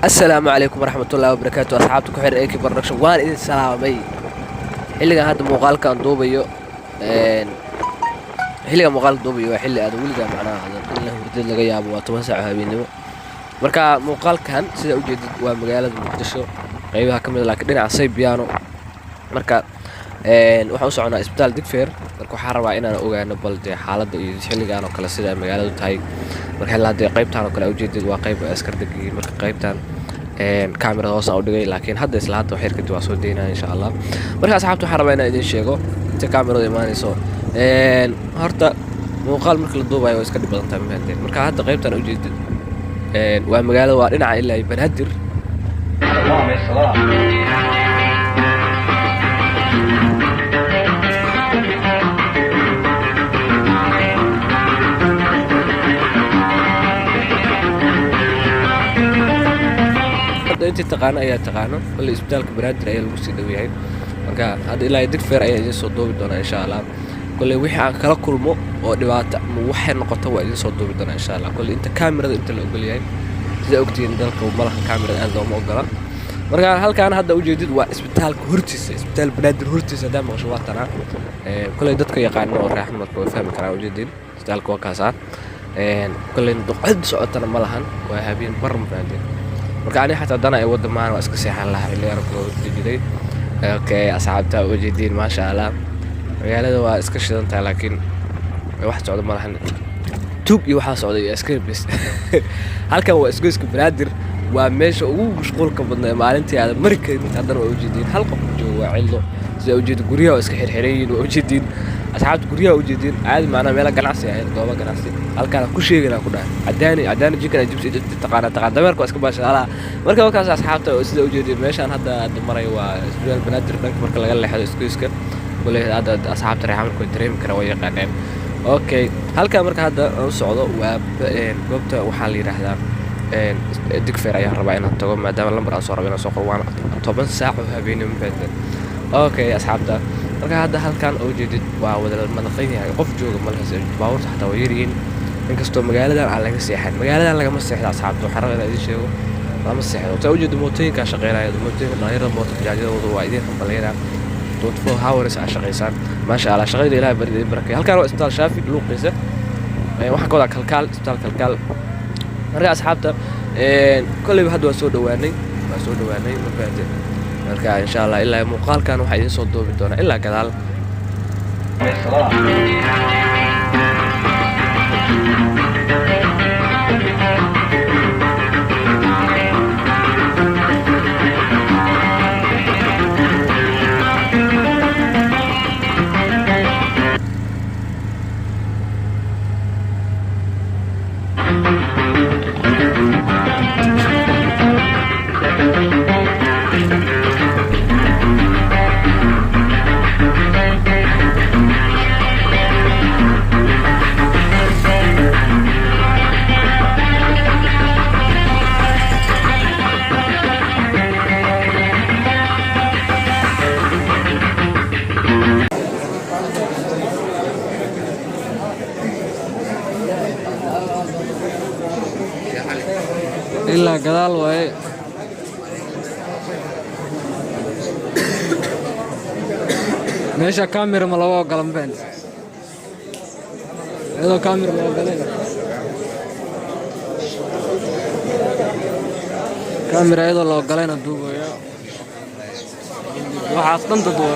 السلام عليكم ورحمة الله وبركاته أصحابتك وحير إيكي برنكشن وان إذن سلامي حلقة هذا مقال كان دوبيو حلقة مقال دوبيو حلقة هذا ولقى معناها هذا إنه بدل لقى يابو وتوسع هابينه مركا مقال كان سيدا وجد ومقالة مقدشو قيبها كمل لكن دينا عصيب بيانو مركا waxaan u soconaa isbitaal Digfaar marka waxaan rabaa inaan ogaano bal xaaladda iyo xilligan oo kale sida magaaladu tahay marka hadda qaybtaan oo kale ujeedid waa qayb askar degay marka qaybtaan kaamirada hoos aan u dhigay laakiin hadda isla hadda waxyar kadib waa soo deynaa insha Allah marka asxaabtu waxaan rabaa inaan idin sheego inta kaamirada imaanayso horta muuqaal marka la duubayo waa iska dhib badan tahay maanta marka hadda qaybtaan ujeedid waa magaalada waa dhinaca ilaa Banaadir inta taqaana ayaa taqaano wala isbitaalka Banaadir ayaa lagu sii dhaweeyay marka hadda ilaa Digfaar ayaa idin soo duubi doona insha Allah kulli wixii aan kala kulmo oo dhibaato ama waxay noqoto waa idin soo duubi doona insha Allah kulli inta kaamirada inta la ogol yahay sida ogtiin dalka malaha kaamirada aad looma ogola marka halkaan hadda u jeedid waa isbitaalka hortiisa isbitaal Banaadir hortiisa hadda maqasho waa tana kulli dadka yaqaan oo raaxmad way fahmi karaan u jeedin isbitaalka waa kaasa kulli duqad socotana malahan waa habeen barm Banaadir marka ani xataa dana ay wada maan waa iska seexan lahaa ilaa arko jiray okay asxaabta wajidin ma sha Allah magaalada waa iska shidan tahay laakiin wax socdo ma lahan tug iyo waxa socday iska bis halkan waa isgoyska Banaadir waa meesha ugu mashquulka badan maalintii aad markay haddana waa wajidin hal qof jooga waa cildo sida wajid guriga waa iska xirxirayeen waa wajidin asxaabta guriga wajidin aad maana meel ganacsi ah goobo ganacsi halkaan ku sheegana ku dhahay cadaani jikana jibsi taqaana dameerka iska baashala marka wakaas asxaabta sida u jeedin meeshan hadda maray waa isbitaal Banaadir dhanka marka laga leexdo isgoyska kulay hadda asxaabta reexan ku dareemi kara way yaqaaneen okay halkaan marka hadda u socdo waa goobta waxa la yiraahdaa Digfaar ayaa rabaa inaan tago maadaama lambar aan soo rabo inaan soo qoro waan 10 saac oo habeenimo badan okay asxaabta marka hadda halkaan oo jeedid waa wada madaqayn yahay qof jooga malahaas baawur taxta wayriin inkastoo magaaladan aan laga seexan magaaladan laga ma seexdo asxaabta waxaan rabaa inaan idin sheego lama seexdo taa ujeedo mootooyinka shaqeynaya mootooyinka dhalinyarada mooto jaajadooda waa idin xambaleyna dad foo hawris aan shaqeysan ma sha Allah shaqada Ilaahay barakay halkaan waa isbitaal Shaafi luuqiisa waxa kooda kalkaal isbitaal kalkaal marka asxaabta kulli hadda waa soo dhawaanay marka insha Allah ilaa muuqaalkan waxa idin soo duubi doona ilaa gadaal إلا قدال وهي ماشي كاميرا ملوى قلم بنت هذا كاميرا ملوى قلم كاميرا هذا لو قلنا دوبه يا وحاطن دوبه